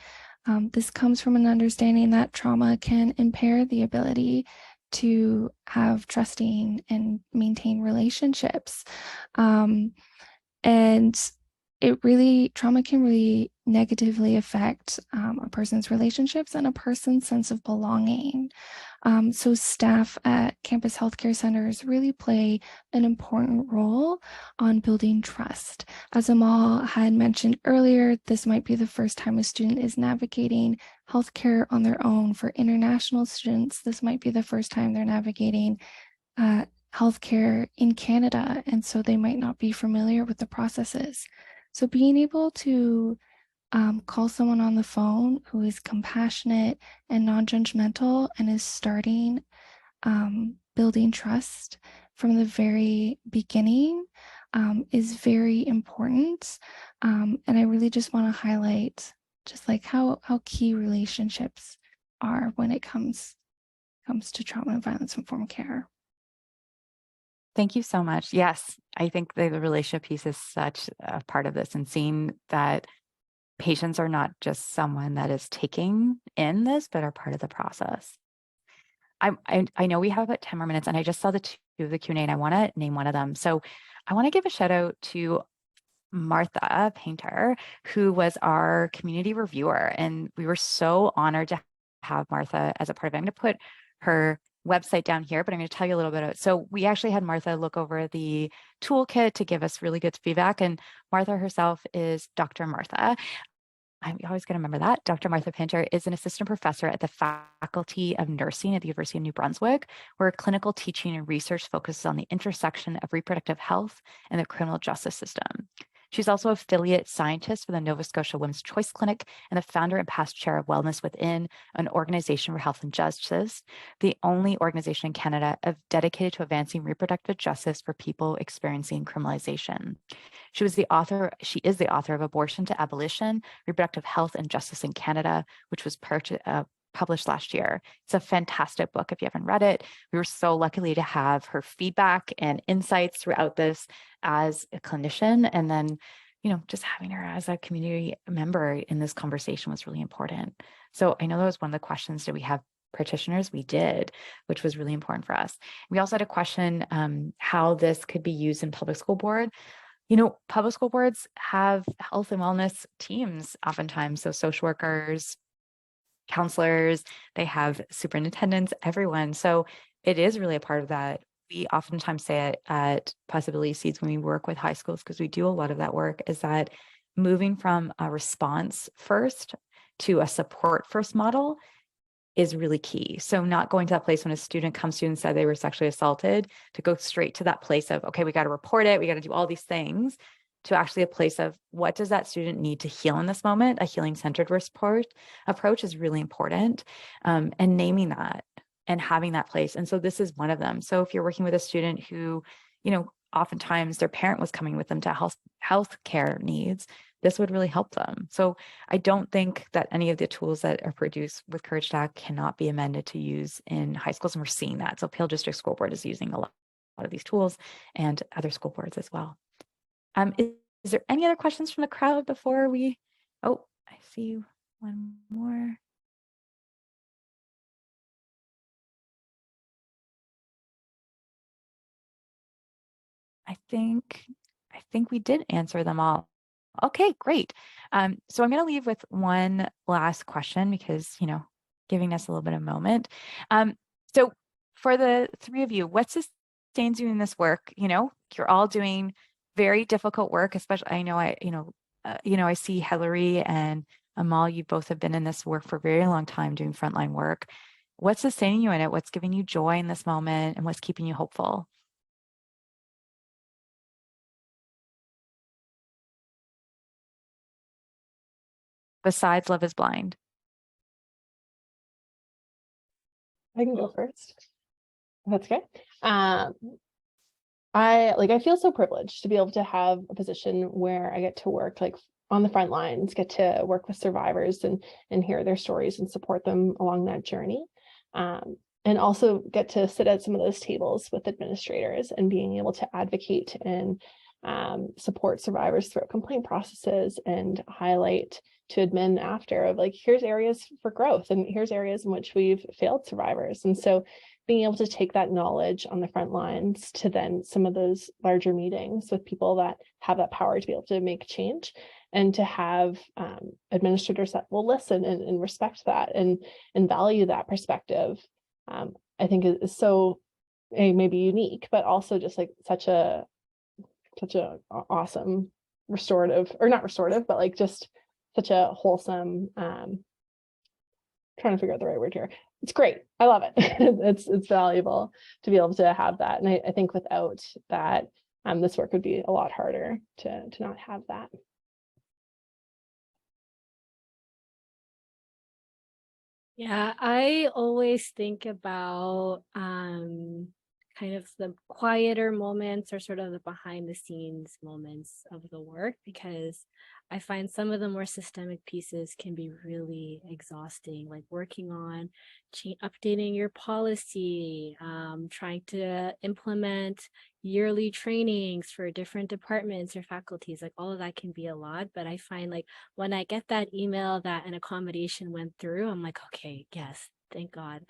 This comes from an understanding that trauma can impair the ability to have trusting and maintain relationships. And trauma can really negatively affect a person's relationships and a person's sense of belonging. So staff at campus healthcare centers really play an important role on building trust. As Amal had mentioned earlier, this might be the first time a student is navigating healthcare on their own. For international students, this might be the first time they're navigating healthcare in Canada, and so they might not be familiar with the processes. So being able to call someone on the phone who is compassionate and non-judgmental and is starting building trust from the very beginning is very important. And I really just want to highlight just like how key relationships are when it comes to trauma and violence informed care. Thank you so much. Yes, I think the relationship piece is such a part of this, and seeing that patients are not just someone that is taking in this, but are part of the process. I know we have about 10 more minutes, and I just saw the two of the Q&A, and I want to name one of them. So I want to give a shout out to Martha Painter, who was our community reviewer, and we were so honored to have Martha as a part of it. I'm going to put her website down here, but I'm going to tell you a little bit about it. So we actually had Martha look over the toolkit to give us really good feedback. And Martha herself is Dr. Martha. I'm always going to remember that. Dr. Martha Pinter is an assistant professor at the Faculty of Nursing at the University of New Brunswick, where clinical teaching and research focuses on the intersection of reproductive health and the criminal justice system. She's also affiliate scientist for the Nova Scotia Women's Choice Clinic and the founder and past chair of Wellness Within, an organization for health and justice, the only organization in Canada dedicated to advancing reproductive justice for people experiencing criminalization. She is the author of Abortion to Abolition, Reproductive Health and Justice in Canada, which was published last year. It's a fantastic book if you haven't read it. We were so lucky to have her feedback and insights throughout this as a clinician. And then, just having her as a community member in this conversation was really important. So I know that was one of the questions, do we have practitioners? We did, which was really important for us. We also had a question how this could be used in public school board. Public school boards have health and wellness teams oftentimes, so social workers, counselors, they have superintendents, everyone. So it is really a part of that. We oftentimes say it at Possibility Seeds when we work with high schools, because we do a lot of that work, is that moving from a response first to a support first model is really key. So not going to that place when a student comes to you and said they were sexually assaulted, to go straight to that place of, okay, we got to report it, we got to do all these things, to actually a place of what does that student need to heal in this moment. A healing-centered approach is really important, and naming that and having that place. And so this is one of them. So if you're working with a student who, oftentimes their parent was coming with them to health care needs, this would really help them. So I don't think that any of the tools that are produced with Courage to Act cannot be amended to use in high schools, and we're seeing that. So Peel District School Board is using a lot of these tools, and other school boards as well. Is there any other questions from the crowd before we? Oh, I see one more. I think we did answer them all. Okay, great. So I'm going to leave with one last question because, giving us a little bit of moment. So for the three of you, what sustains you in this work? You're all doing very difficult work, especially I see Hilary and Amal, you both have been in this work for a very long time doing frontline work. What's sustaining you in it? What's giving you joy in this moment, and what's keeping you hopeful? Besides Love is Blind. I can go first. That's okay. I feel so privileged to be able to have a position where I get to work on the front lines, get to work with survivors and hear their stories and support them along that journey. And also get to sit at some of those tables with administrators and being able to advocate and support survivors throughout complaint processes and highlight to admin after of here's areas for growth and here's areas in which we've failed survivors. And so being able to take that knowledge on the front lines to then some of those larger meetings with people that have that power to be able to make change, and to have administrators that will listen and respect that and value that perspective, I think is so maybe unique, but also just such a awesome restorative, or not restorative, but just such a wholesome, trying to figure out the right word here. It's great. I love it. It's valuable to be able to have that. And I think without that, this work would be a lot harder to not have that. Yeah, I always think about kind of the quieter moments, or sort of the behind the scenes moments of the work, because I find some of the more systemic pieces can be really exhausting, like working on updating your policy, trying to implement yearly trainings for different departments or faculties. All of that can be a lot, but I find when I get that email that an accommodation went through, I'm like, okay, yes, thank God.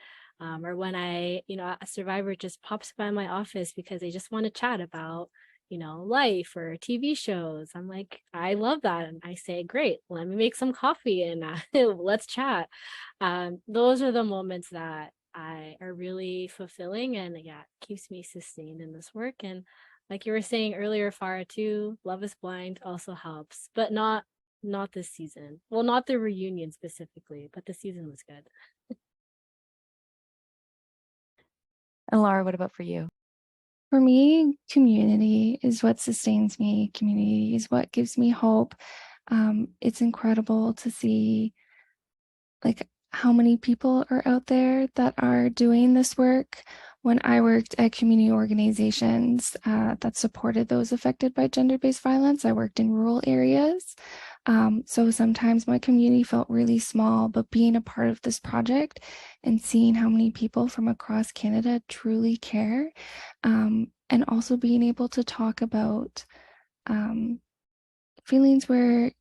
Or when a survivor just pops by my office because they just want to chat about, life or TV shows. I'm like, I love that. And I say, great, let me make some coffee and let's chat. Those are the moments that are really fulfilling, and keeps me sustained in this work. And like you were saying earlier, Farrah, too, Love is Blind also helps, but not this season. Well, not the reunion specifically, but the season was good. And Laura, what about for you? For me, community is what sustains me. Community is what gives me hope. It's incredible to see like how many people are out there that are doing this work. When I worked at community organizations that supported those affected by gender-based violence, I worked in rural areas. So sometimes my community felt really small, but being a part of this project and seeing how many people from across Canada truly care, and also being able to talk about feelings where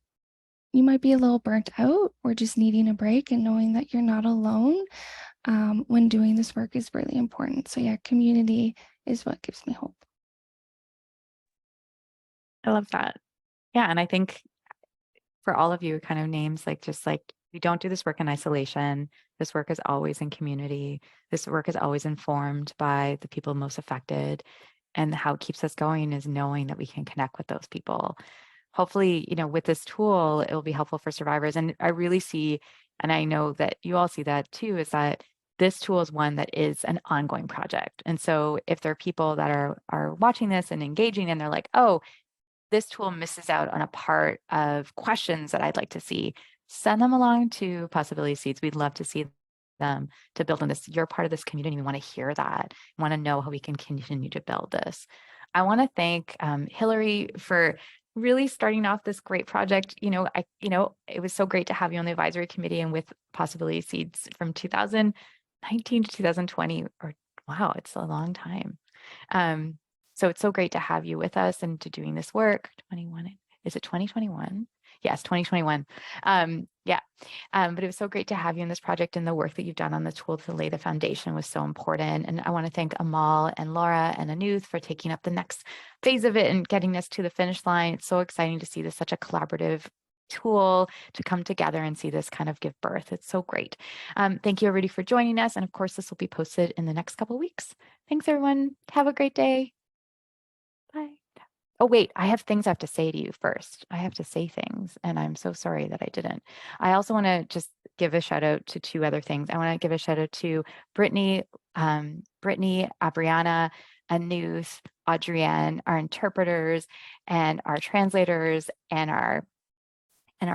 you might be a little burnt out or just needing a break, and knowing that you're not alone when doing this work is really important. So yeah, community is what gives me hope. I love that. Yeah, and I think for all of you kind of names, like just like we don't do this work in isolation. This work is always in community. This work is always informed by the people most affected. And how it keeps us going is knowing that we can connect with those people. Hopefully, with this tool, it will be helpful for survivors. And I really see, and I know that you all see that too, is that this tool is one that is an ongoing project. And so if there are people that are watching this and engaging and they're like, oh, this tool misses out on a part of questions that I'd like to see, send them along to Possibility Seeds. We'd love to see them to build on this. You're part of this community. We want to hear that. We want to know how we can continue to build this. I want to thank Hilary for really starting off this great project. It was so great to have you on the advisory committee and with Possibility Seeds from 2019 to 2020. Or wow, it's a long time. So it's so great to have you with us and to doing this work. 21, is it 2021? Yes, 2021. Yeah, but it was so great to have you in this project, and the work that you've done on the tool to lay the foundation was so important. And I want to thank Amal and Laura and Anuth for taking up the next phase of it and getting us to the finish line. It's so exciting to see this such a collaborative tool to come together and see this kind of give birth. It's so great. Thank you everybody for joining us. And of course, this will be posted in the next couple of weeks. Thanks everyone. Have a great day. Bye. Oh, wait, I have things I have to say to you first. I have to say things, and I'm so sorry that I didn't. I also want to just give a shout out to two other things. I want to give a shout out to Brittany, Abriana, Anuth, Adrienne, our interpreters and our translators and our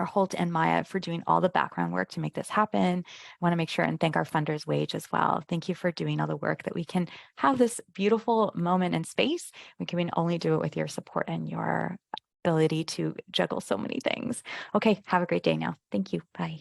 Holt and Maya for doing all the background work to make this happen. I want to make sure and thank our funders, Wage, as well. Thank you for doing all the work that we can have this beautiful moment and space. We can only do it with your support and your ability to juggle so many things. Okay, have a great day now. Thank you. Bye.